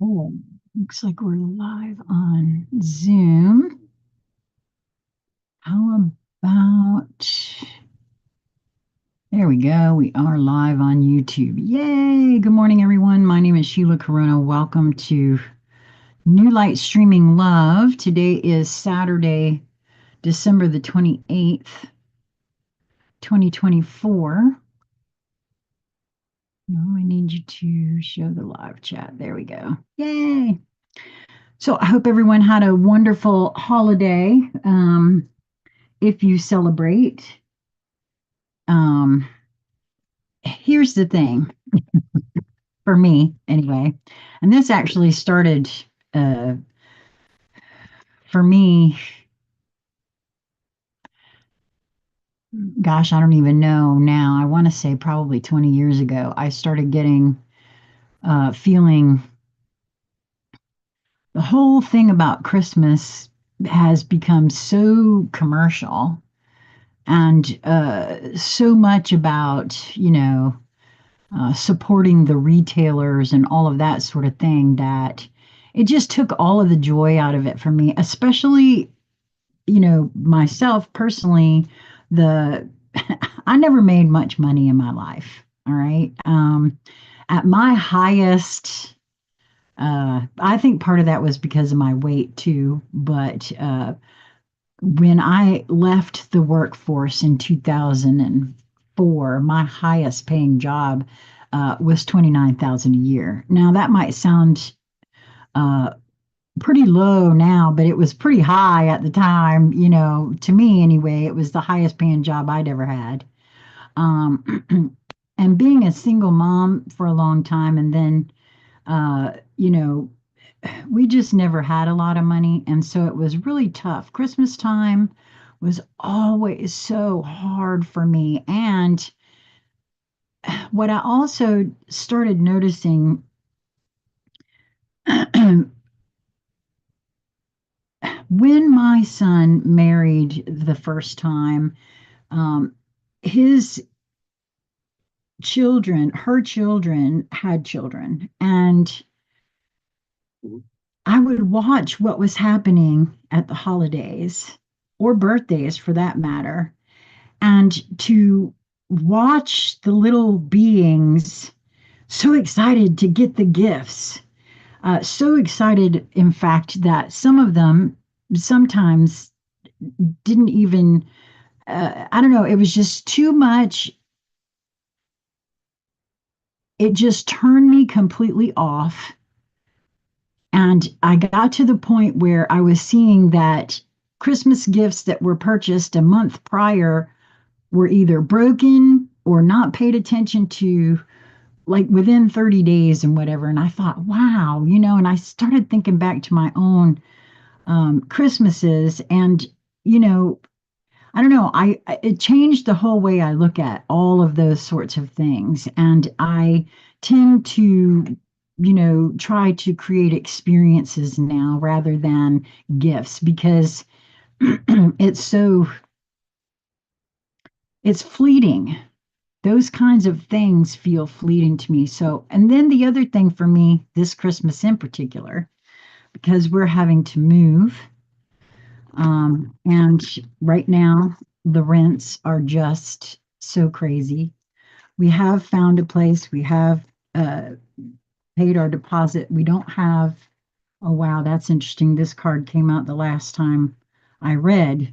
Oh, looks like we're live on Zoom. How about, there we go. We are live on YouTube. Yay! Good morning, everyone. My name is Sheila Corona. Welcome to New Light Streaming Love. Today is Saturday, December the 28th, 2024. Now I need you to show the live chat. There we go. Yay! So I hope everyone had a wonderful holiday. If you celebrate. Um, Here's the thing for me, anyway, and this actually started uh, for me. Gosh, I don't even know now. I want to say probably 20 years ago. I started getting feeling the whole thing about Christmas has become so commercial and so much about supporting the retailers and all of that sort of thing that it just took all of the joy out of it for me, especially, myself personally, the I never made much money in my life. All right. At my highest, I think part of that was because of my weight too, but when I left the workforce in 2004, my highest paying job was 29,000 a year. Now that might sound uh, pretty low now, but it was pretty high at the time. To me anyway, it was the highest paying job I'd ever had. And being a single mom for a long time, and then uh, you know, we just never had a lot of money, and so it was really tough. Christmas time was always so hard for me. And what I also started noticing when my son married the first time, um, his her children had children, and I would watch what was happening at the holidays or birthdays for that matter, and to watch the little beings so excited to get the gifts. So excited, in fact, that some of them sometimes didn't even, I don't know, it was just too much. It just turned me completely off. And I got to the point where I was seeing that Christmas gifts that were purchased a month prior were either broken or not paid attention to, like within 30 days and whatever. And I thought, wow, and I started thinking back to my own Christmases, and, you know, I don't know, it changed the whole way I look at all of those sorts of things. And I tend to, try to create experiences now rather than gifts because it's so, it's fleeting. Those kinds of things feel fleeting to me. So, and then the other thing for me this Christmas in particular, because we're having to move, and right now the rents are just so crazy. We have found a place, we have uh, paid our deposit. We don't have, oh, wow, that's interesting. This card came out the last time I read,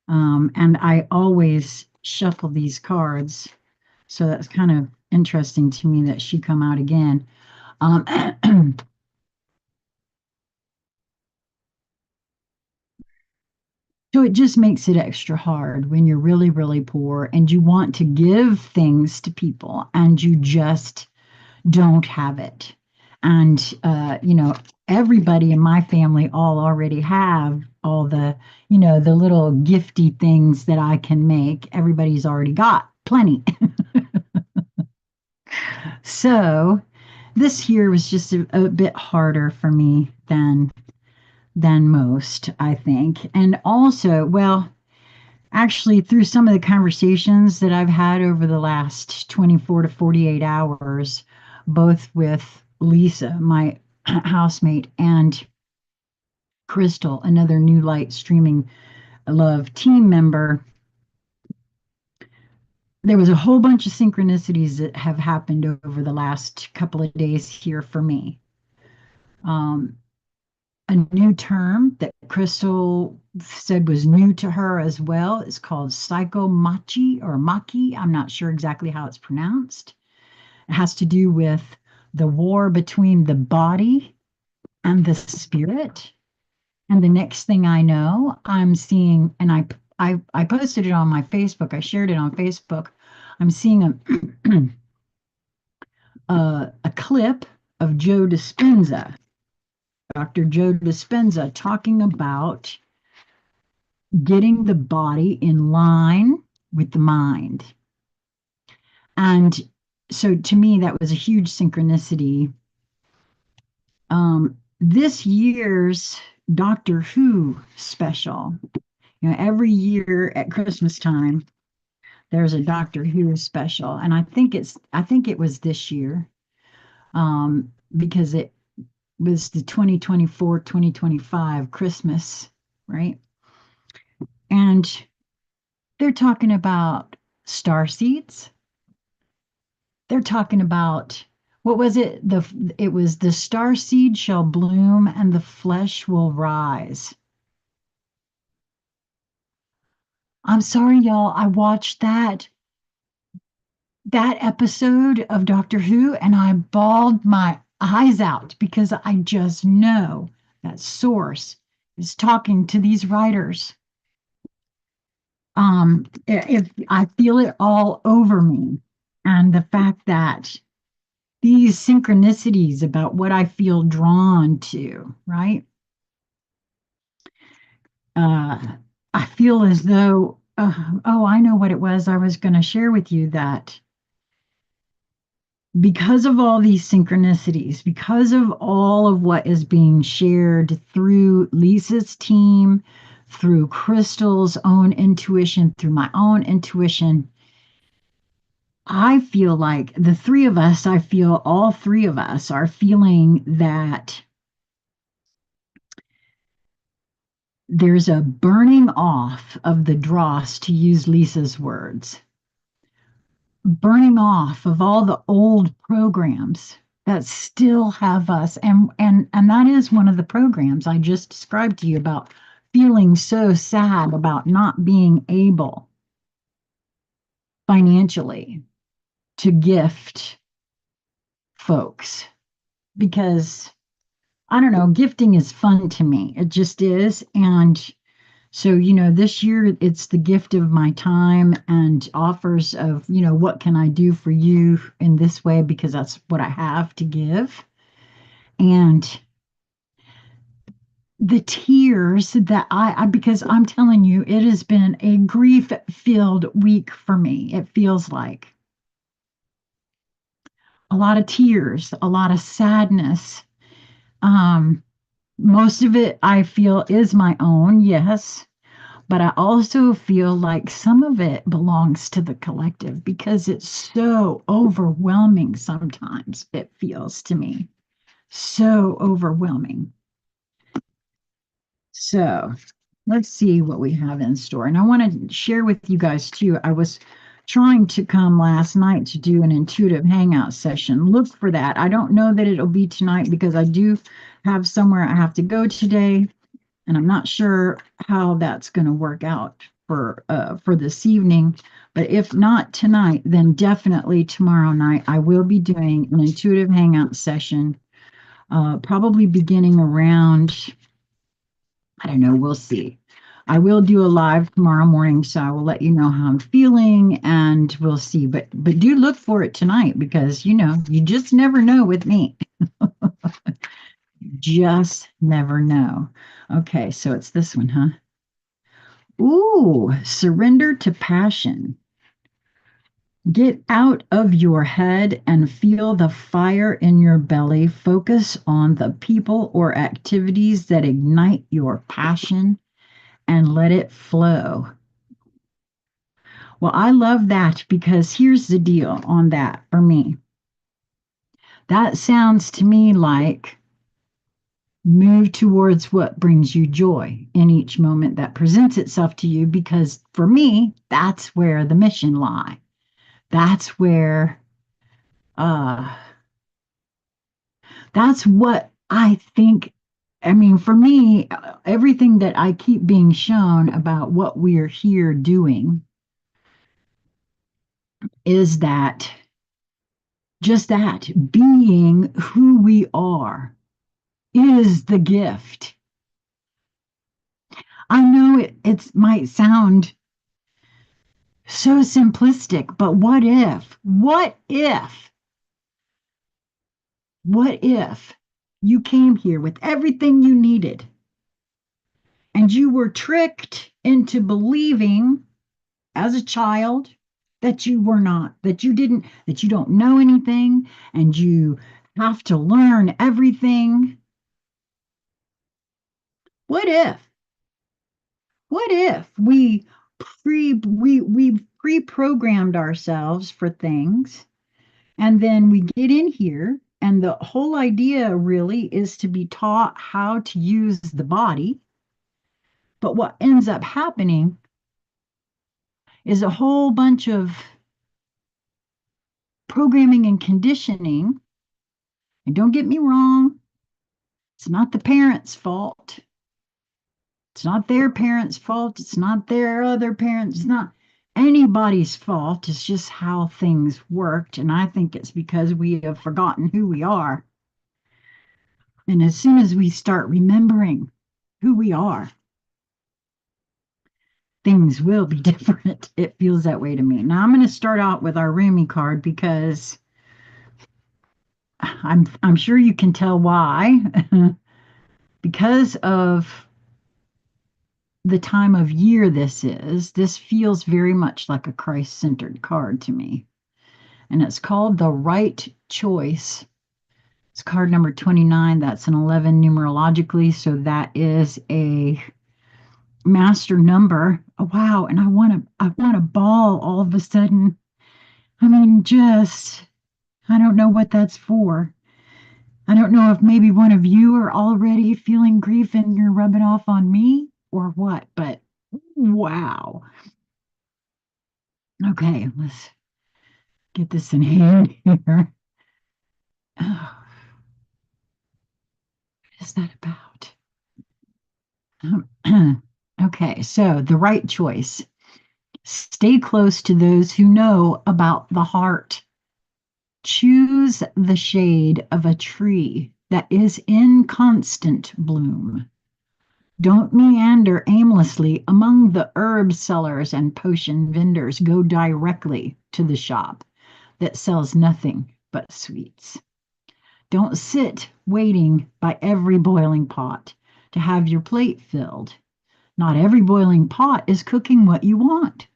and I always shuffle these cards. So that's kind of interesting to me that she come out again. Um, so it just makes it extra hard when you're really, really poor and you want to give things to people and you just don't have it. And, everybody in my family all already have all the, the little gifty things that I can make. Everybody's already got plenty. So this year was just a bit harder for me than most, I think. And also, well, actually, through some of the conversations that I've had over the last 24 to 48 hours, both with Lisa, housemate, and Crystal, another New Light Streaming Love team member. There was a whole bunch of synchronicities that have happened over the last couple of days here for me. Um, a new term that Crystal said was new to her as well is called psychomachi or maki. I'm not sure exactly how it's pronounced. It has to do with the war between the body and the spirit. And the next thing I know, I'm seeing, and I posted it on my Facebook. I shared it on Facebook. I'm seeing a clip of Joe Dispenza, Dr. Joe Dispenza, talking about getting the body in line with the mind. And so to me, that was a huge synchronicity. This year's Doctor Who special, every year at Christmas time, there's a Doctor Who special, and I think it was this year, because it was the 2024-2025 Christmas, right? And they're talking about star seeds. They're talking about, what was it? It was the star seed shall bloom and the flesh will rise. I'm sorry, y'all. I watched that episode of Doctor Who and I bawled my eyes out because I just know that source is talking to these writers. If I feel it all over me, and the fact that these synchronicities about what I feel drawn to, right? Uh, I feel as though, oh, I know what it was I was going to share with you, that because of all these synchronicities, because of all of what is being shared through Lisa's team, through Crystal's own intuition, through my own intuition, I feel like the three of us, I feel all three of us are feeling that there's a burning off of the dross, to use Lisa's words, burning off of all the old programs that still have us, and that is one of the programs I just described to you about feeling so sad about not being able financially to gift folks, because I don't know, gifting is fun to me. It just is. And so, this year it's the gift of my time and offers of, what can I do for you in this way, because that's what I have to give. And the tears that because I'm telling you, it has been a grief-filled week for me. It feels like a lot of tears, a lot of sadness. Um, Most of it I feel is my own, yes, but I also feel like some of it belongs to the collective because it's so overwhelming sometimes, it feels to me. So overwhelming. So let's see what we have in store. And I want to share with you guys too. I was trying to come last night to do an intuitive hangout session. Look for that. I don't know that it'll be tonight because I do have somewhere I have to go today, and I'm not sure how that's going to work out for this evening. But if not tonight, then definitely tomorrow night I will be doing an intuitive hangout session, probably beginning around, I don't know, we'll see. I will do a live tomorrow morning, so I will let you know how I'm feeling, and we'll see. But do look for it tonight, because you just never know with me. Just never know. Okay, so it's this one, huh? Ooh, surrender to passion. Get out of your head and feel the fire in your belly. Focus on the people or activities that ignite your passion and let it flow. Well, I love that, because here's the deal on that for me. That sounds to me like Move towards what brings you joy in each moment that presents itself to you, because for me, that's where the mission lie. That's where uh that's what I think. I mean, for me, everything that I keep being shown about what we're here doing is that just that being who we are is the gift. I know it might sound so simplistic, but what if you came here with everything you needed and you were tricked into believing as a child that you were not, that you don't know anything and you have to learn everything? What if? What if we pre-programmed ourselves for things, and then we get in here and the whole idea really is to be taught how to use the body, but what ends up happening is a whole bunch of programming and conditioning. And don't get me wrong, it's not the parents' fault. It's not their parents' fault. It's not their other parents. It's not anybody's fault. It's just how things worked. And I think it's because we have forgotten who we are. And as soon as we start remembering who we are, things will be different. It feels that way to me. Now I'm going to start out with our Rumi card because I'm sure you can tell why. Because of the time of year this feels very much like a Christ-centered card to me. And it's called the right choice. It's card number 29. That's an 11 numerologically. So that is a master number. Oh, wow. And I want a ball all of a sudden. I mean, I don't know what that's for. I don't know if maybe one of you are already feeling grief and you're rubbing off on me or what, but wow. Okay, let's get this in hand here. Oh, what is that about? Okay, so the right choice. Stay close to those who know about the heart. Choose the shade of a tree that is in constant bloom. Don't meander aimlessly among the herb sellers and potion vendors. Go directly to the shop that sells nothing but sweets. Don't sit waiting by every boiling pot to have your plate filled. Not every boiling pot is cooking what you want.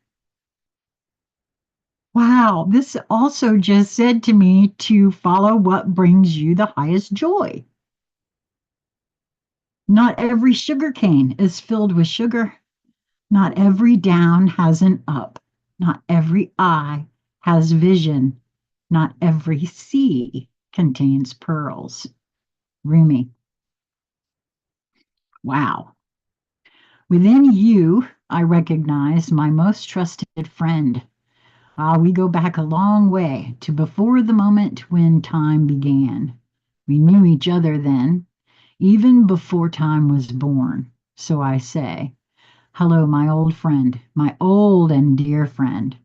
Wow, this also just said to me to follow what brings you the highest joy. Not every sugar cane is filled with sugar. Not every down has an up. Not every eye has vision. Not every sea contains pearls. Rumi. Wow. Within you, I recognize my most trusted friend. We go back a long way to before the moment when time began. We knew each other then, even before time was born. So I say, hello, my old friend, my old and dear friend.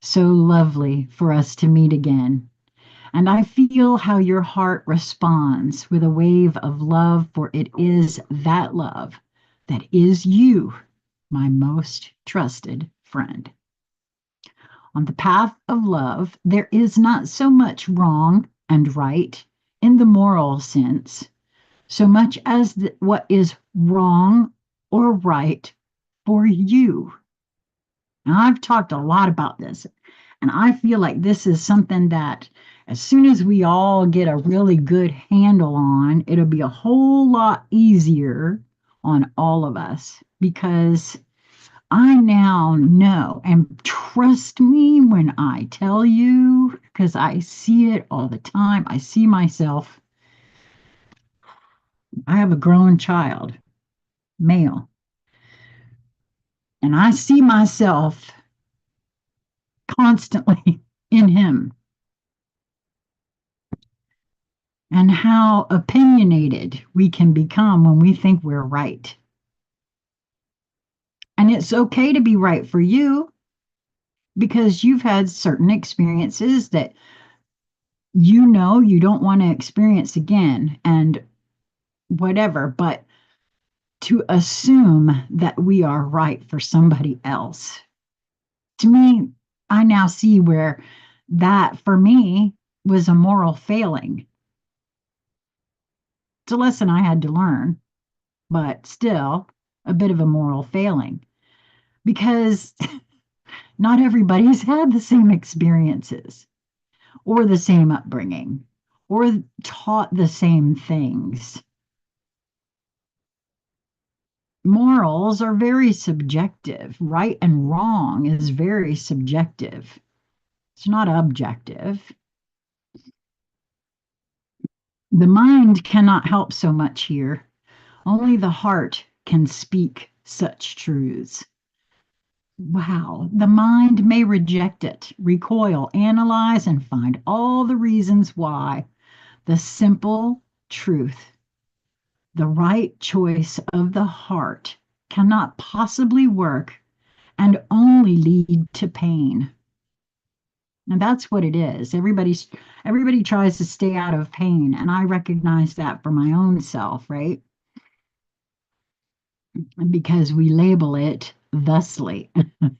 So lovely for us to meet again. And I feel how your heart responds with a wave of love, for it is that love that is you, my most trusted friend. On the path of love, there is not so much wrong and right in the moral sense, so much as what is wrong or right for you. Now, I've talked a lot about this, and I feel like this is something that as soon as we all get a really good handle on, it'll be a whole lot easier on all of us, because I now know, and trust me when I tell you, because I see it all the time. I see myself I have a grown child, male, and I see myself constantly in him and how opinionated we can become when we think we're right. And it's okay to be right for you because you've had certain experiences that you know you don't want to experience again and whatever. But to assume that we are right for somebody else, to me, I now see where that for me was a moral failing. It's a lesson I had to learn, but still a bit of a moral failing because not everybody's had the same experiences or the same upbringing or taught the same things. Morals are very subjective. Right and wrong is very subjective. It's not objective. The mind cannot help so much here. Only the heart can speak such truths. Wow, the mind may reject it, recoil, analyze, and find all the reasons why. The simple truth, the right choice of the heart, cannot possibly work and only lead to pain. And that's what it is. Everybody tries to stay out of pain, and I recognize that for my own self, right? Because we label it thusly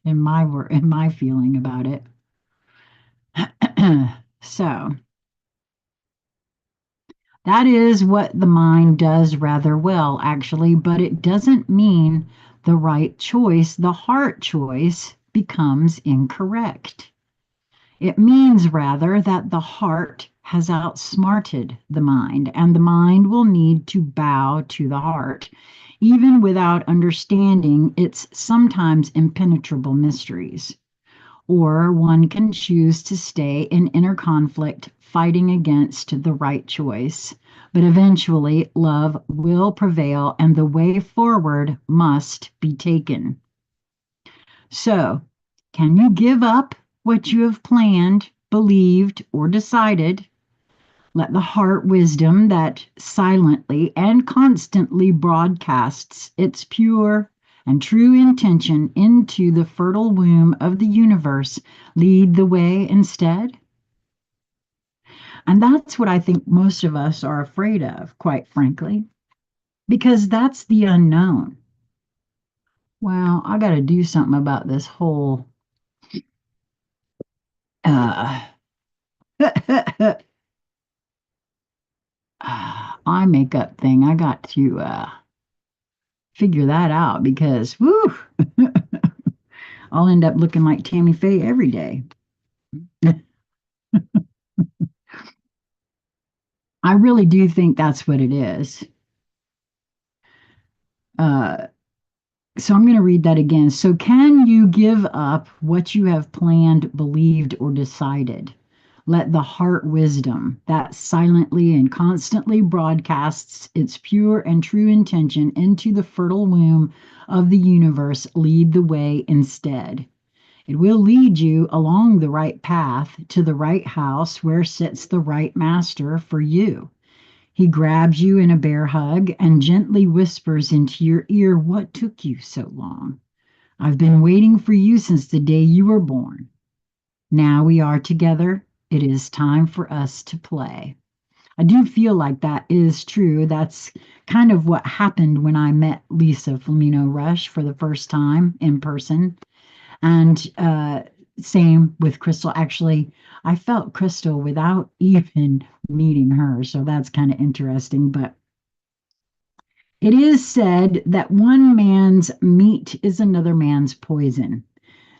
in my feeling about it. So that is what the mind does rather well, actually, but it doesn't mean the right choice, the heart choice, becomes incorrect. It means rather that the heart has outsmarted the mind, and the mind will need to bow to the heart, even without understanding its sometimes impenetrable mysteries. Or one can choose to stay in inner conflict, fighting against the right choice. But eventually, love will prevail, and the way forward must be taken. So, can you give up what you have planned, believed, or decided? Let the heart wisdom that silently and constantly broadcasts its pure and true intention into the fertile womb of the universe lead the way instead? And that's what I think most of us are afraid of, quite frankly, because that's the unknown. Well, I got to do something about this whole uh, eye makeup thing. I got to figure that out because, whoo, I'll end up looking like Tammy Faye every day. I really do think that's what it is. Uh, so I'm going to read that again. So, can you give up what you have planned, believed, or decided? Let the heart wisdom that silently and constantly broadcasts its pure and true intention into the fertile womb of the universe lead the way instead. It will lead you along the right path to the right house where sits the right master for you. He grabs you in a bear hug and gently whispers into your ear, "What took you so long? I've been waiting for you since the day you were born. Now we are together. It is time for us to play." I do feel like that is true. That's kind of what happened when I met Lisa Flamino Rush for the first time in person. And same with Crystal. Actually, I felt Crystal without even meeting her. So that's kind of interesting. But it is said that one man's meat is another man's poison.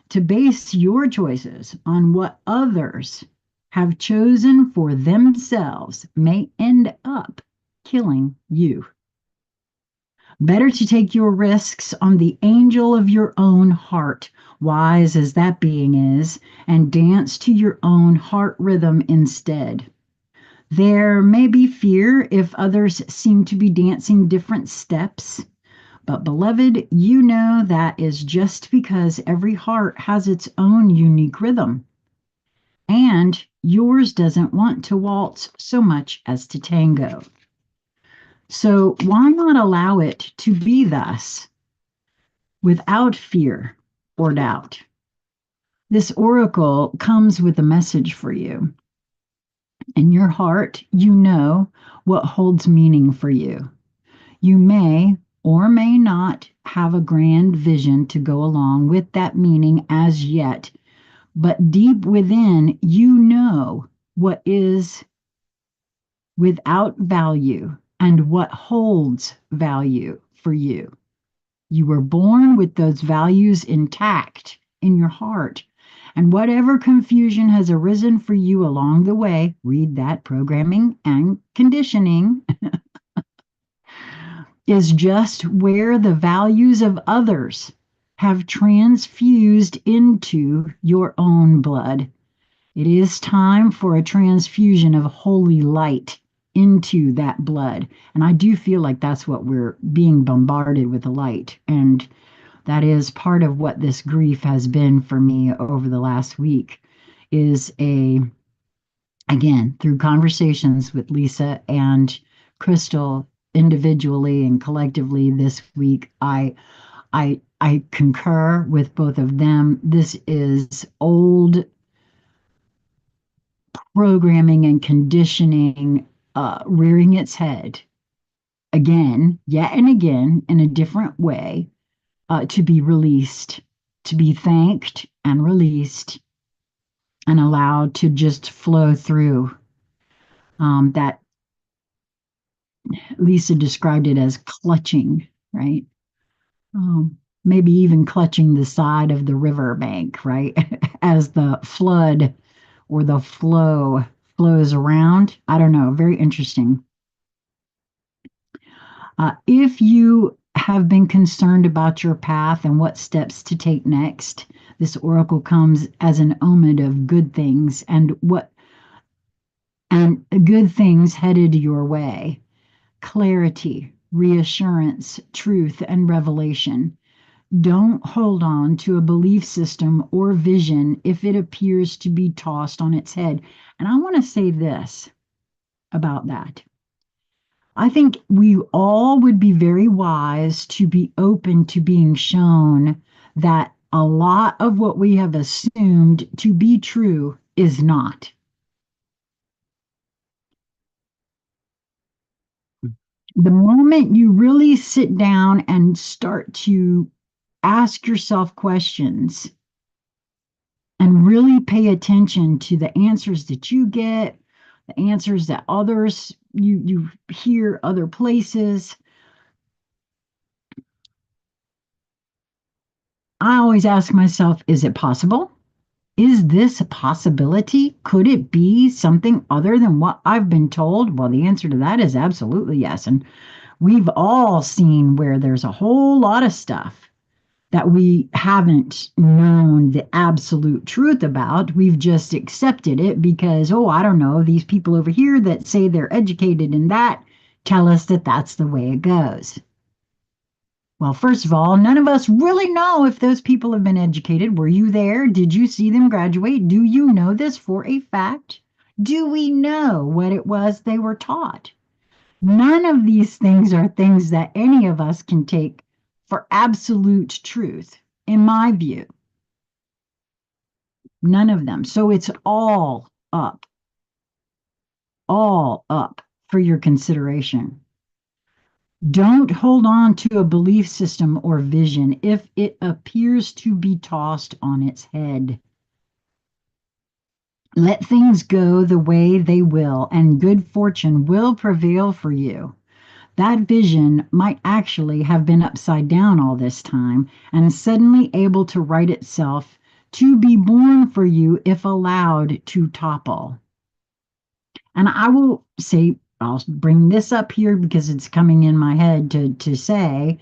To base your choices on what others have chosen for themselves may end up killing you. Better to take your risks on the angel of your own heart, wise as that being is, and dance to your own heart rhythm instead. There may be fear if others seem to be dancing different steps, but beloved, you know that is just because every heart has its own unique rhythm, and yours doesn't want to waltz so much as to tango. So why not allow it to be thus without fear or doubt? This oracle comes with a message for you. In your heart, you know what holds meaning for you. You may or may not have a grand vision to go along with that meaning as yet, but deep within, you know what is without value and what holds value for you. You were born with those values intact in your heart. And whatever confusion has arisen for you along the way, read that programming and conditioning, is just where the values of others have transfused into your own blood. It is time for a transfusion of holy light into that blood. And I do feel like that's what we're being bombarded with, the light. And that is part of what this grief has been for me over the last week, is again, through conversations with Lisa and Crystal individually and collectively this week, I concur with both of them. This is old programming and conditioning rearing its head again, yet and again, in a different way, to be released, to be thanked and released and allowed to just flow through. That Lisa described it as clutching, right? Maybe even clutching the side of the river bank, right? As the flood or the flow flows around. I don't know, very interesting. If you have been concerned about your path and what steps to take next, this oracle comes as an omen of good things and good things headed your way. Clarity, reassurance, truth, and revelation. Don't hold on to a belief system or vision if it appears to be tossed on its head. And I want to say this about that. I think we all would be very wise to be open to being shown that a lot of what we have assumed to be true is not. The moment you really sit down and start to ask yourself questions and really pay attention to the answers that you get, the answers that others you hear other places. I always ask myself, is it possible? Is this a possibility? Could it be something other than what I've been told? Well, the answer to that is absolutely yes. And we've all seen where there's a whole lot of stuff that we haven't known the absolute truth about. We've just accepted it because, oh, I don't know, these people over here that say they're educated in that tell us that that's the way it goes. Well, first of all, none of us really know if those people have been educated. Were you there? Did you see them graduate? Do you know this for a fact? Do we know what it was they were taught? None of these things are things that any of us can take for absolute truth, in my view. None of them. So it's all up for your consideration. Don't hold on to a belief system or vision if it appears to be tossed on its head. Let things go the way they will, and good fortune will prevail for you. That vision might actually have been upside down all this time and suddenly able to right itself to be born for you if allowed to topple. And I will say, I'll bring this up here because it's coming in my head to say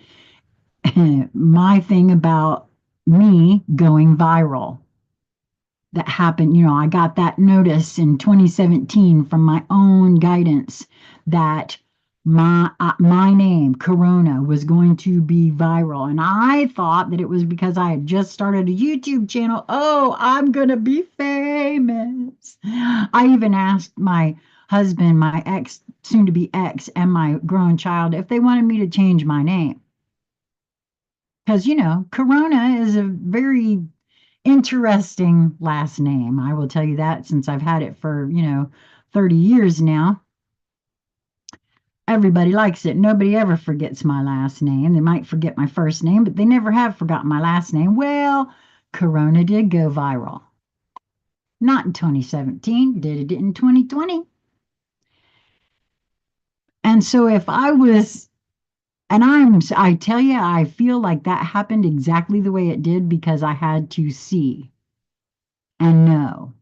my thing about me going viral. that happened. I got that notice in 2017 from my own guidance that my name, Corona, was going to be viral. And I thought that it was because I had just started a YouTube channel. Oh, I'm going to be famous. I even asked my husband, my ex, soon to be ex, and my grown child if they wanted me to change my name. Because, Corona is a very interesting last name. I will tell you that since I've had it for, 30 years now. Everybody likes it. Nobody ever forgets my last name. They might forget my first name, but they never have forgotten my last name. Well, Corona did go viral. Not in 2017, did it in 2020. And so if I was, and I tell you, I feel like that happened exactly the way it did because I had to see and know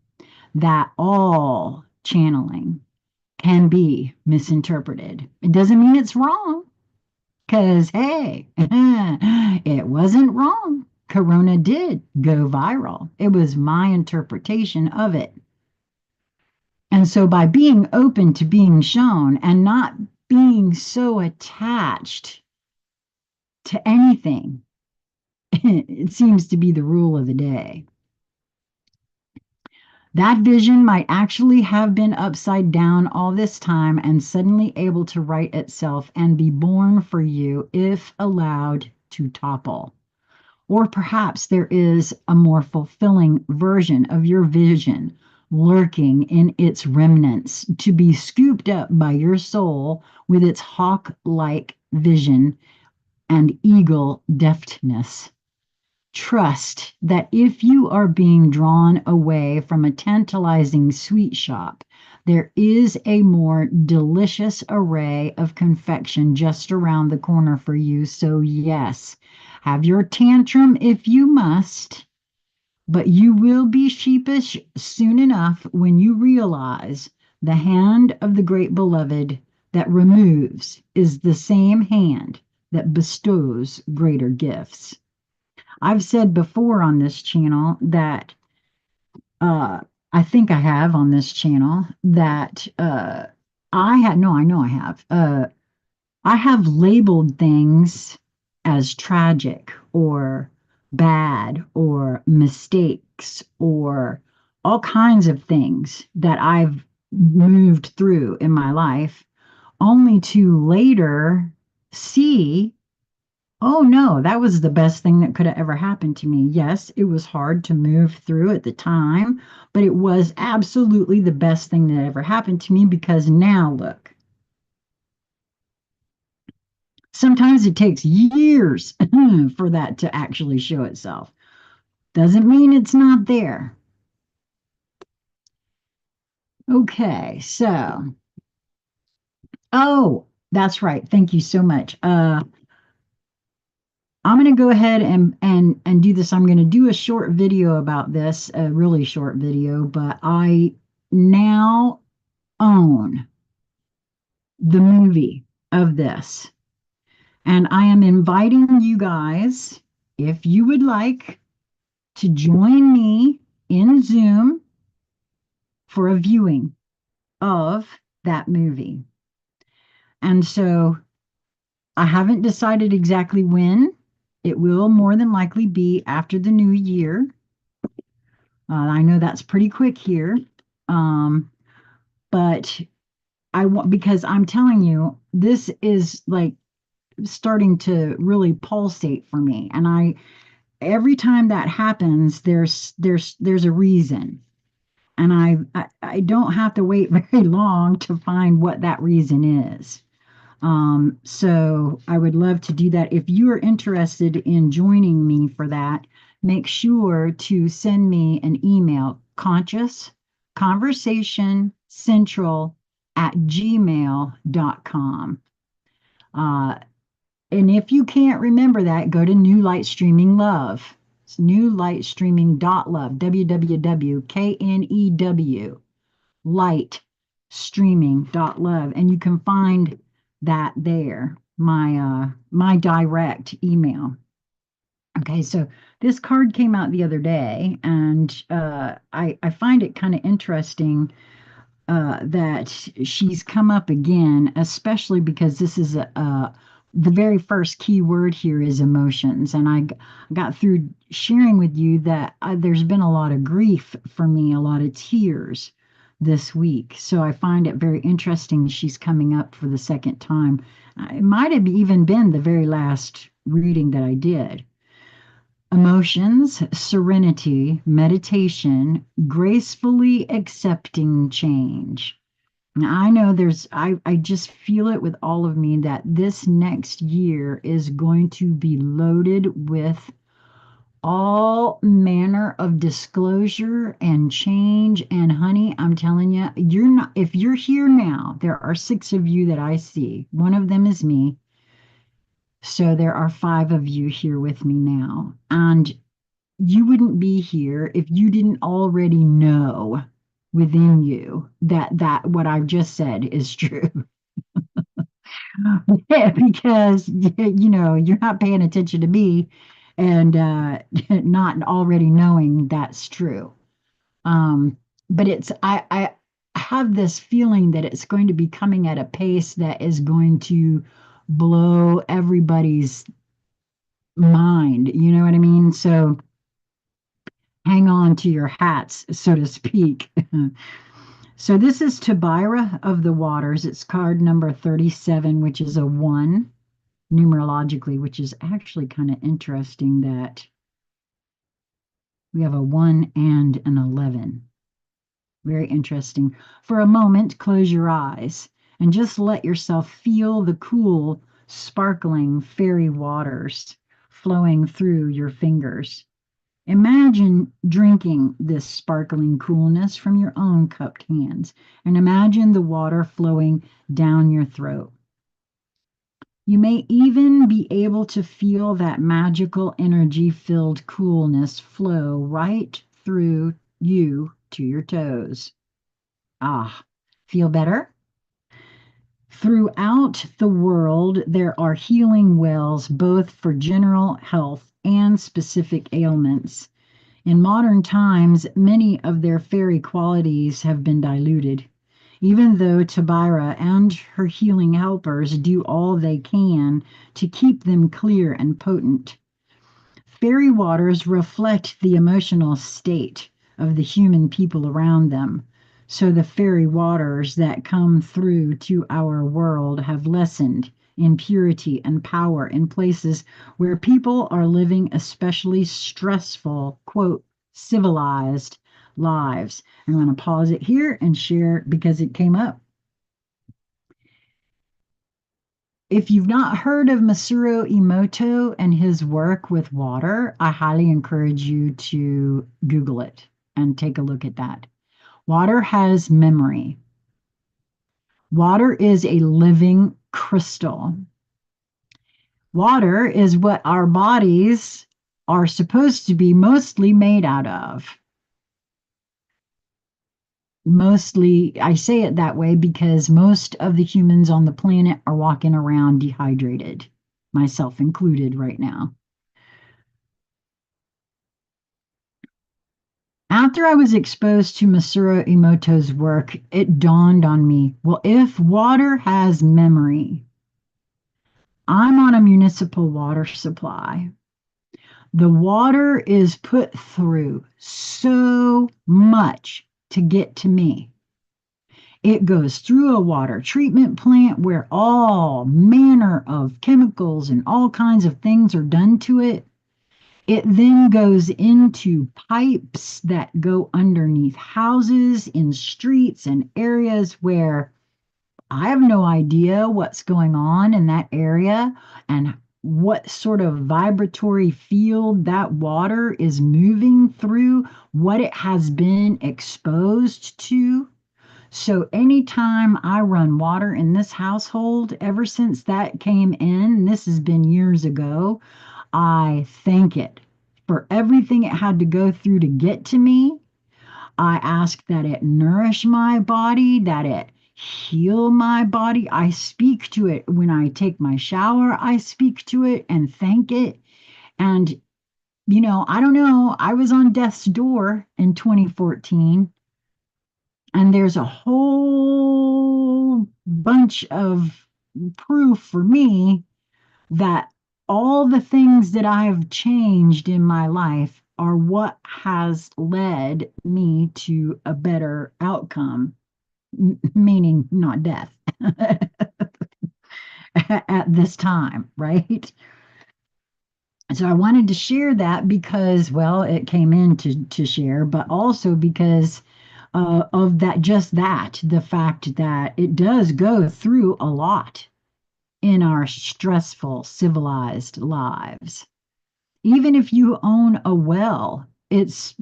that all channeling can be misinterpreted. It doesn't mean it's wrong, because, hey, it wasn't wrong. Corona did go viral. It was my interpretation of it. And so, by being open to being shown and not being so attached to anything, it seems to be the rule of the day. That vision might actually have been upside down all this time and suddenly able to right itself and be born for you if allowed to topple. Or perhaps there is a more fulfilling version of your vision lurking in its remnants to be scooped up by your soul with its hawk like vision and eagle deftness. Trust that if you are being drawn away from a tantalizing sweet shop, there is a more delicious array of confection just around the corner for you. So, yes, have your tantrum if you must, but you will be sheepish soon enough when you realize the hand of the great beloved that removes is the same hand that bestows greater gifts. I've said before on this channel that uh, I think I have on this channel that I know I have. I have labeled things as tragic or bad or mistakes or all kinds of things that I've moved through in my life, only to later see, oh no, that was the best thing that could have ever happened to me. Yes, it was hard to move through at the time, but it was absolutely the best thing that ever happened to me because now look, sometimes it takes years for that to actually show itself. Doesn't mean it's not there. Okay, so, oh, that's right. Thank you so much. I'm going to go ahead and do this. I'm going to do a short video about this, a really short video, but I now own the movie of this. And I am inviting you guys, if you would like, to join me in Zoom for a viewing of that movie. And so I haven't decided exactly when. It will more than likely be after the new year. I know that's pretty quick here. But I want, because I'm telling you, this is like starting to really pulsate for me. And every time that happens, there's a reason. And I don't have to wait very long to find what that reason is. So I would love to do that. If you are interested in joining me for that, make sure to send me an email, consciousconversationcentral@gmail.com. And if you can't remember that, go to New Light Streaming Love. It's knewlightstreaming.love, www.knew light streaming.love, and you can find that there, my direct email. Okay, so This card came out the other day, and I find it kind of interesting that she's come up again, especially because this is the very first key word here is emotions. And got through sharing with you that there's been a lot of grief for me, a lot of tears this week. So I find it very interesting she's coming up for the second time. It might have even been the very last reading that I did. Emotions, serenity, meditation, gracefully accepting change. Now, I know I just feel it with all of me that this next year is going to be loaded with all manner of disclosure and change. And honey, I'm telling you, you're not, if you're here now, there are six of you that I see. One of them is me. So there are five of you here with me now. And you wouldn't be here if you didn't already know within you that what I've just said is true. Yeah, because you're not paying attention to me and not already knowing that's true. But I have this feeling that it's going to be coming at a pace that is going to blow everybody's mind. You know what I mean? So hang on to your hats, so to speak. So this is Tabira of the Waters. It's card number 37, which is a 1 numerologically, which is actually kind of interesting that we have a 1 and an 11. Very interesting. For a moment, close your eyes and just let yourself feel the cool, sparkling fairy waters flowing through your fingers. Imagine drinking this sparkling coolness from your own cupped hands, and imagine the water flowing down your throat. You may even be able to feel that magical energy filled coolness flow right through you to your toes. Ah, feel better? Throughout the world, there are healing wells both for general health and specific ailments. In modern times, many of their fairy qualities have been diluted, even though Tabira and her healing helpers do all they can to keep them clear and potent. Fairy waters reflect the emotional state of the human people around them. So the fairy waters that come through to our world have lessened in purity and power in places where people are living especially stressful, quote, civilized lives. I'm going to pause it here and share because it came up. If you've not heard of Masaru Emoto and his work with water, I highly encourage you to Google it and take a look at that. Water has memory. Water is a living crystal. Water is what our bodies are supposed to be mostly made out of. Mostly, I say it that way because most of the humans on the planet are walking around dehydrated, myself included right now. After I was exposed to Masaru Emoto's work, it dawned on me, well, if water has memory, I'm on a municipal water supply. The water is put through so much to get to me. It goes through a water treatment plant where all manner of chemicals and all kinds of things are done to it. It then goes into pipes that go underneath houses, in streets and areas where I have no idea what's going on in that area and what sort of vibratory field that water is moving through, what it has been exposed to. So anytime I run water in this household, ever since that came in, this has been years ago, I thank it for everything it had to go through to get to me. I ask that it nourish my body, that it heal my body. I speak to it when I take my shower. I speak to it and thank it. And I don't know. I was on death's door in 2014, and there's a whole bunch of proof for me that all the things that I've changed in my life are what has led me to a better outcome, meaning not death at this time, right? So I wanted to share that because, well, it came in to share, but also because of that, just that, the fact that it does go through a lot in our stressful, civilized lives. Even if you own a well, it's,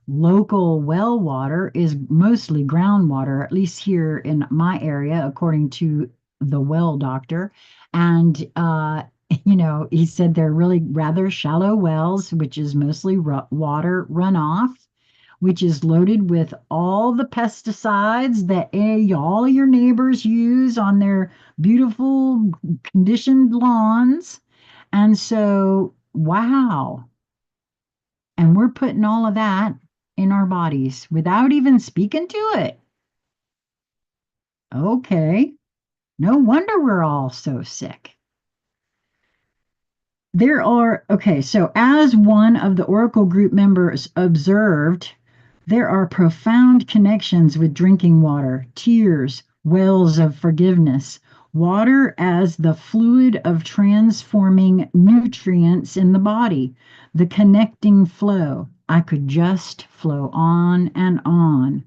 local well water is mostly groundwater, at least here in my area, according to the well doctor. And, he said they're really rather shallow wells, which is mostly water runoff, which is loaded with all the pesticides that all your neighbors use on their beautiful conditioned lawns. And so, wow. And we're putting all of that in our bodies without even speaking to it. Okay. No wonder we're all so sick. Okay, so as one of the Oracle group members observed, there are profound connections with drinking water, tears, wells of forgiveness, water as the fluid of transforming nutrients in the body, the connecting flow. I could just flow on and on.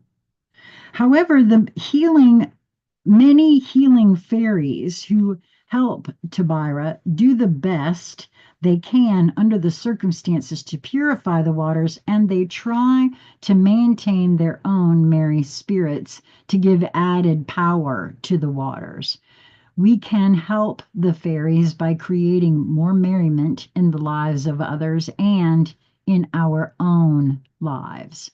However, many healing fairies who help Tabira do the best they can under the circumstances to purify the waters, and they try to maintain their own merry spirits to give added power to the waters. We can help the fairies by creating more merriment in the lives of others and in our own lives.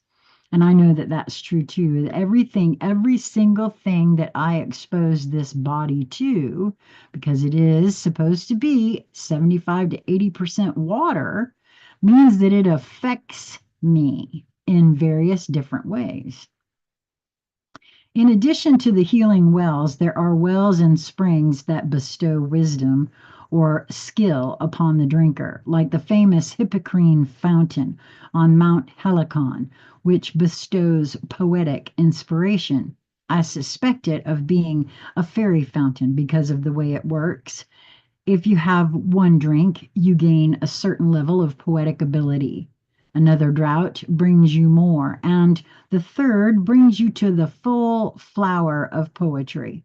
And I know that that's true too. Everything, every single thing that I expose this body to, because it is supposed to be 75 to 80% water, means that it affects me in various different ways. In addition to the healing wells, there are wells and springs that bestow wisdom or skill upon the drinker, like the famous Hippocrene fountain on Mount Helicon, which bestows poetic inspiration. I suspect it of being a fairy fountain because of the way it works. If you have one drink, you gain a certain level of poetic ability. Another draught brings you more, and the third brings you to the full flower of poetry.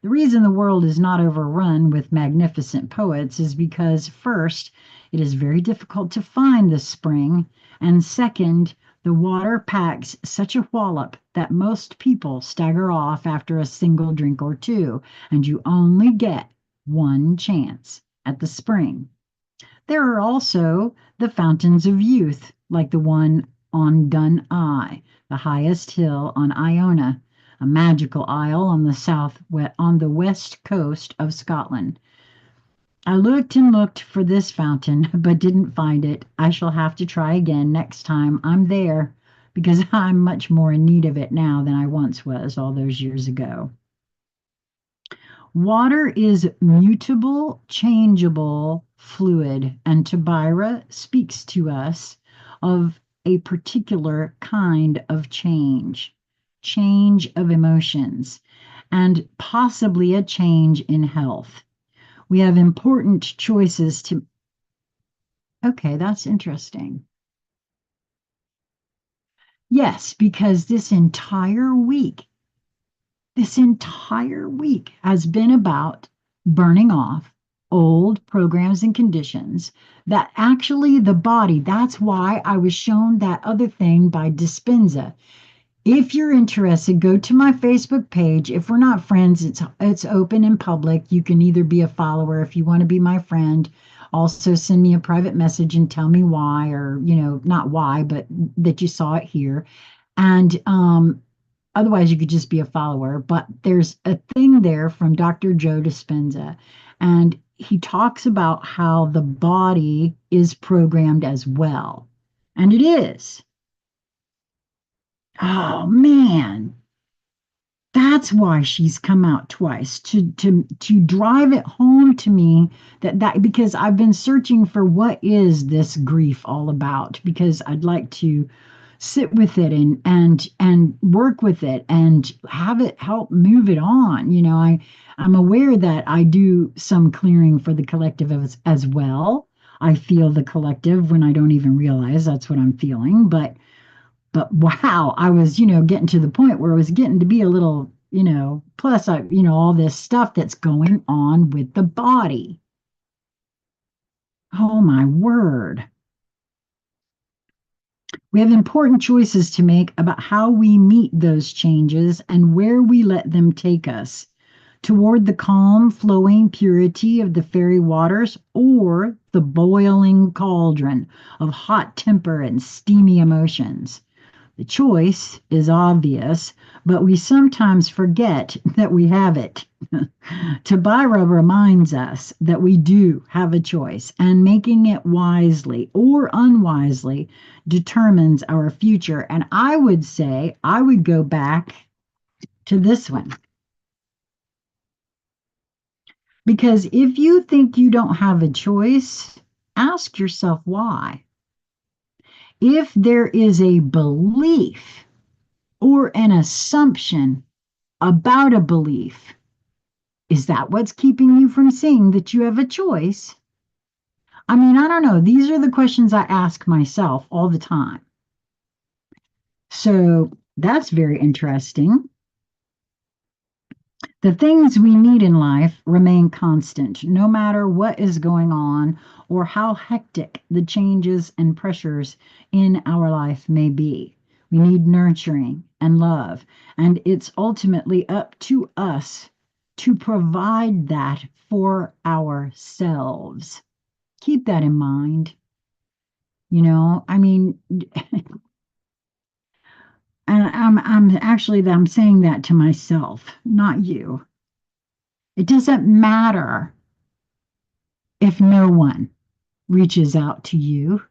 The reason the world is not overrun with magnificent poets is because, first, it is very difficult to find the spring, and second, the water packs such a wallop that most people stagger off after a single drink or two, and you only get one chance at the spring. There are also the fountains of youth, like the one on Dun Eye, the highest hill on Iona, a magical isle on the west coast of Scotland. I looked and looked for this fountain, but didn't find it. I shall have to try again next time I'm there, because I'm much more in need of it now than I once was all those years ago. Water is mutable, changeable fluid, and Tabira speaks to us of a particular kind of change of emotions, and possibly a change in health. We have important choices to. Okay, that's interesting. Yes, because this entire week has been about burning off old programs and conditions that actually the body, that's why I was shown that other thing by Dispenza. If you're interested, go to my Facebook page. If we're not friends, it's open and public. You can either be a follower if you want to be my friend. Also send me a private message and tell me why, or not why, but that you saw it here. And otherwise, you could just be a follower. But there's a thing there from Dr. Joe Dispenza. And he talks about how the body is programmed as well. And it is. Oh man, that's why she's come out twice to drive it home to me that because I've been searching for what is this grief all about, because I'd like to sit with it and work with it and have it help move it on. I'm aware that I do some clearing for the collective as well. I feel the collective when I don't even realize that's what I'm feeling, but wow, I was, getting to the point where it was getting to be a little, plus all this stuff that's going on with the body. Oh my word. We have important choices to make about how we meet those changes and where we let them take us toward the calm, flowing purity of the fairy waters or the boiling cauldron of hot temper and steamy emotions. The choice is obvious, but we sometimes forget that we have it. Tabira reminds us that we do have a choice, and making it wisely or unwisely determines our future. And I would say I would go back to this one. Because if you think you don't have a choice, ask yourself why. If there is a belief or an assumption about a belief, is that what's keeping you from seeing that you have a choice? I mean, I don't know. These are the questions I ask myself all the time. So that's very interesting. The things we need in life remain constant, no matter what is going on or how hectic the changes and pressures in our life may be. We need nurturing and love, and it's ultimately up to us to provide that for ourselves. Keep that in mind. I mean, and I'm saying that to myself, not you. It doesn't matter if no one reaches out to you.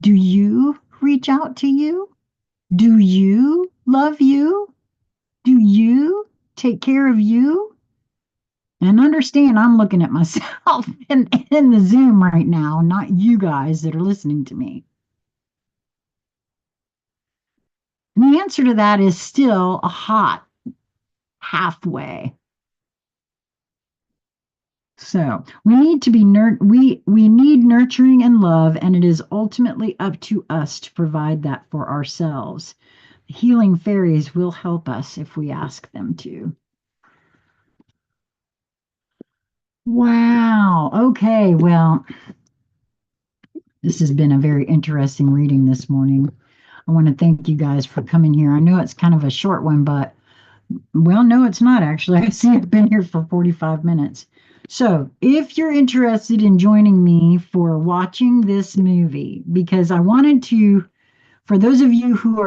Do you reach out to you? Do you love you? Do you take care of you? And understand, I'm looking at myself in the Zoom right now, not you guys that are listening to me. And the answer to that is still a hot halfway. So we need to be we need nurturing and love, and it is ultimately up to us to provide that for ourselves. The healing fairies will help us if we ask them to. Wow. Okay. Well, this has been a very interesting reading this morning. I want to thank you guys for coming here. I know it's kind of a short one, but well, no, it's not actually. I see I've been here for 45 minutes. So, if you're interested in joining me for watching this movie, because I wanted to, for those of you who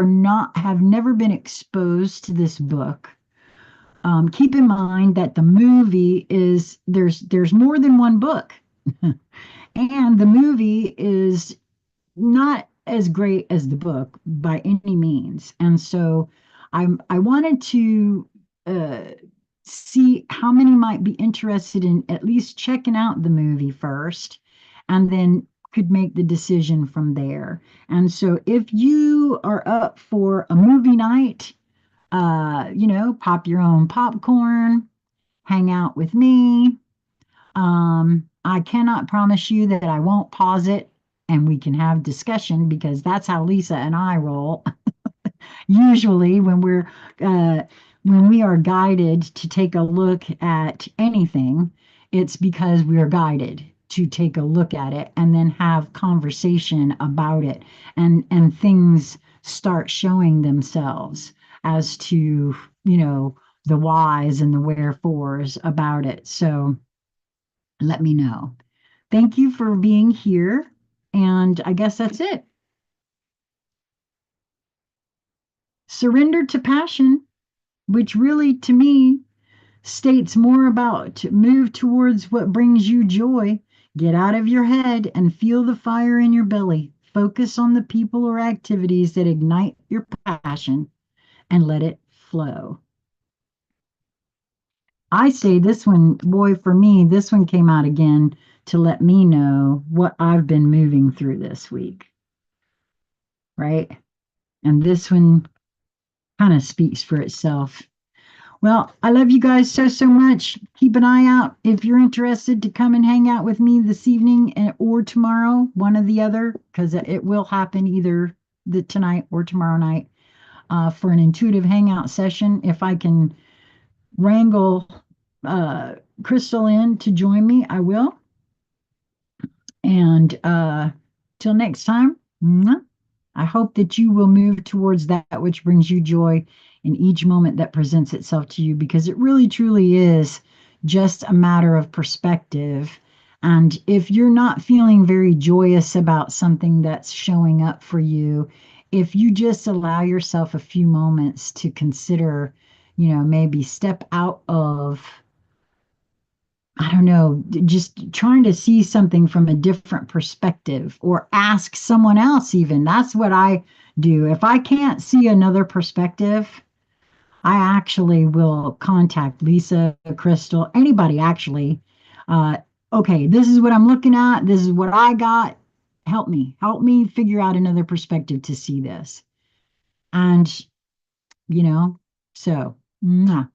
have never been exposed to this book, keep in mind that the movie is there's more than one book, and the movie is not as great as the book by any means. And so I wanted to uh, see how many might be interested in at least checking out the movie first, and then could make the decision from there. And so if you are up for a movie night, pop your own popcorn, hang out with me. I cannot promise you that I won't pause it and we can have discussion, because that's how Lisa and I roll. Usually uh, when we are guided to take a look at anything, it's because we are guided to take a look at it and then have conversation about it, and things start showing themselves as to, the whys and the wherefores about it. So let me know. Thank you for being here. And I guess that's it. Surrender to passion, which really, to me, states more about to move towards what brings you joy. Get out of your head and feel the fire in your belly. Focus on the people or activities that ignite your passion and let it flow. I say this one, boy, for me, this one came out again to let me know what I've been moving through this week, right? And this one kind of speaks for itself. Well, I love you guys so, so much. Keep an eye out if you're interested to come and hang out with me this evening or tomorrow, one or the other, because it will happen either tonight or tomorrow night for an intuitive hangout session. If I can wrangle uh, Crystal in to join me, I will. And till next time, I hope that you will move towards that which brings you joy in each moment that presents itself to you, because it really truly is just a matter of perspective. And if you're not feeling very joyous about something that's showing up for you, if you just allow yourself a few moments to consider, maybe step out of, I don't know, just trying to see something from a different perspective or ask someone else, even. That's what I do. If I can't see another perspective, I actually will contact Lisa, Crystal, anybody actually. Uh, okay, this is what I'm looking at. This is what I got. Help me figure out another perspective to see this. And, you know, so, mwah.